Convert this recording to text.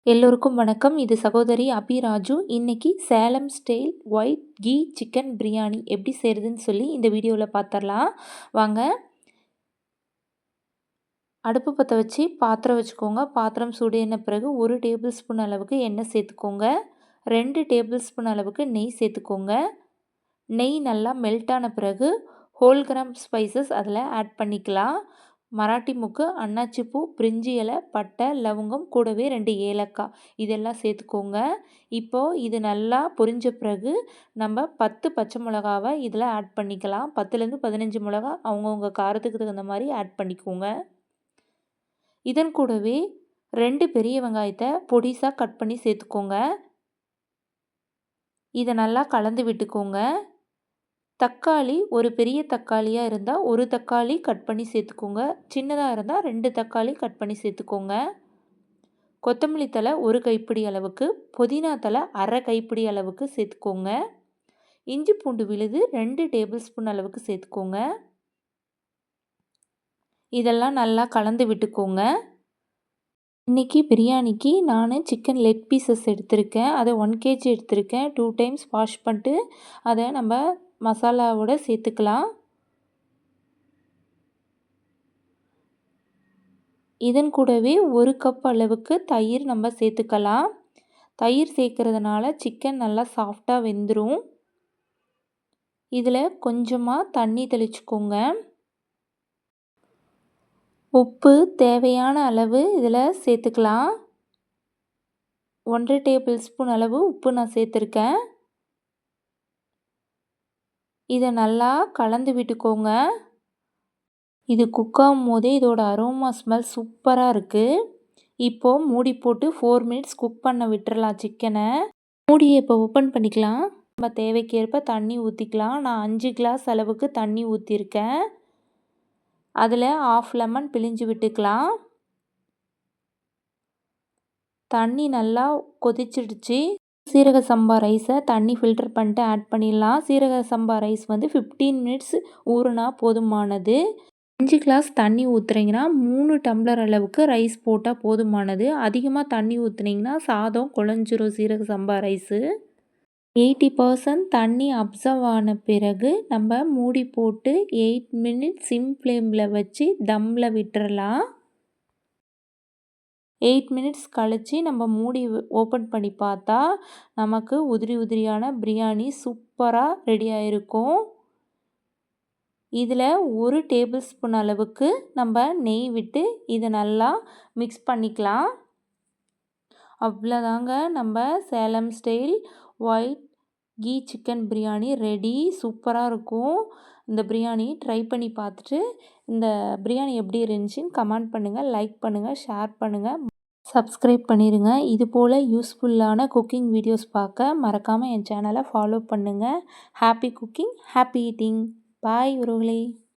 எல்லோருக்கும் வணக்கம். இது சகோதரி அபிராஜு. இன்னைக்கு Salem style white ghee chicken biryani எப்படி செய்கிறதுன்னு சொல்லி இந்த வீடியோவில் பார்த்துடலாம் வாங்க. அடுப்பு பற்ற வச்சு பாத்திரம் வச்சுக்கோங்க. பாத்திரம் சூடேறின பிறகு 1 டேபிள் ஸ்பூன் அளவுக்கு எண்ணெய் சேர்த்துக்கோங்க. 2 டேபிள் ஸ்பூன் அளவுக்கு நெய் சேர்த்துக்கோங்க. நெய் நல்லா மெல்ட் ஆன பிறகு ஹோல் கிராம் ஸ்பைசஸ் அதில் ஆட் பண்ணிக்கலாம். மராட்டி முக்கு, அன்னாச்சி பூ, பிரிஞ்சி இலை, பட்டை, லவங்கம், கூடவே 2 ஏலக்காய் இதெல்லாம் சேர்த்துக்கோங்க. இப்போது இது நல்லா பொரிஞ்ச பிறகு நம்ம 10 பச்சை மிளகாவை இதில் ஆட் பண்ணிக்கலாம். 10லேருந்து 15 மிளகா அவங்கவுங்க காரத்துக்கு தகுந்த மாதிரி ஆட் பண்ணிக்கோங்க. இதன் கூடவே 2 பெரிய வெங்காயத்தை பொடிசாக கட் பண்ணி சேர்த்துக்கோங்க. இதை நல்லா கலந்து விட்டுக்கோங்க. தக்காளி ஒரு பெரிய தக்காளியாக இருந்தால் 1 தக்காளி கட் பண்ணி சேர்த்துக்கோங்க. சின்னதாக இருந்தால் 2 தக்காளி கட் பண்ணி சேர்த்துக்கோங்க. கொத்தமல்லி தழை 1 கைப்பிடி அளவுக்கு, புதினா தழை அரை கைப்பிடி அளவுக்கு சேர்த்துக்கோங்க. இஞ்சி பூண்டு விழுது 2 டேபிள் ஸ்பூன் அளவுக்கு சேர்த்துக்கோங்க. இதெல்லாம் நல்லா கலந்து விட்டுக்கோங்க. இன்றைக்கி பிரியாணிக்கு நான் சிக்கன் லெக் பீசஸ் எடுத்திருக்கேன். அதை 1 kg எடுத்திருக்கேன். 2 டைம்ஸ் வாஷ் பண்ணிட்டு அதை நம்ம மசாலாவோட சேர்த்துக்கலாம். இதன் கூடவே 1 கப் அளவுக்கு தயிர் நம்ம சேர்த்துக்கலாம். தயிர் சேர்க்கறதுனால சிக்கன் நல்லா சாஃப்டாக வெந்துடும். இதில் கொஞ்சமாக தண்ணி தெளிச்சுக்கோங்க. உப்பு தேவையான அளவு இதில் சேர்த்துக்கலாம். 1 டேபிள் ஸ்பூன் அளவு உப்பு நான் சேர்த்துருக்கேன். இதை நல்லா கலந்து விட்டுக்கோங்க. இது குக் ஆகும் போதே இதோட அரோமா ஸ்மெல் சூப்பராக இருக்குது. இப்போது மூடி போட்டு 4 மினிட்ஸ் குக் பண்ண விட்டுறலாம் சிக்கனை. மூடியை இப்போ ஓப்பன் பண்ணிக்கலாம். நம்ம தேவைக்கேற்ப தண்ணி ஊற்றிக்கலாம். நான் 5 கிளாஸ் அளவுக்கு தண்ணி ஊற்றிருக்கேன். அதில் 1/2 லெமன் பிழிஞ்சு விட்டுக்கலாம். தண்ணி நல்லா கொதிச்சிடுச்சு. சீரக சம்பா ரைஸை தண்ணி ஃபில்டர் பண்ணிட்டு ஆட் பண்ணிடலாம். சீரக சம்பா ரைஸ் 15 மினிட்ஸ் ஊறுனா போதுமானது. 5 கிளாஸ் தண்ணி ஊற்றுறீங்கன்னா 3 டம்ளர் அளவுக்கு ரைஸ் போட்டால் போதுமானது. அதிகமாக தண்ணி ஊற்றுனீங்கன்னா சாதம் குழஞ்சிரும். சீரக சம்பா ரைஸு 80% தண்ணி அப்சர்வ் ஆன பிறகு நம்ம மூடி போட்டு 8 மினிட்ஸ் சிம் ஃப்ளேமில் வச்சு தம்மில் விட்டுறலாம். 8 மினிட்ஸ் கழித்து நம்ம மூடி ஓப்பன் பண்ணி பார்த்தா நமக்கு உதிரி உதிரியான பிரியாணி சூப்பராக ரெடி ஆகிருக்கும். இதில் 1 டேபிள் ஸ்பூன் அளவுக்கு நம்ம நெய் விட்டு இதை நல்லா மிக்ஸ் பண்ணிக்கலாம். அவ்வளோதாங்க, நம்ம Salem style white ghee chicken biryani ready. சூப்பராக இருக்கும். இந்த பிரியாணி ட்ரை பண்ணி பார்த்துட்டு இந்த பிரியாணி எப்படி இருந்துச்சுன்னு கமெண்ட் பண்ணுங்கள், லைக் பண்ணுங்கள், ஷேர் பண்ணுங்கள், சப்ஸ்கிரைப் பண்ணிடுங்க. இது போல் யூஸ்ஃபுல்லான குக்கிங் வீடியோஸ் பார்க்க மறக்காமல் என் சேனலை ஃபாலோ பண்ணுங்கள். Happy cooking, happy eating. Bye உறவுகளே.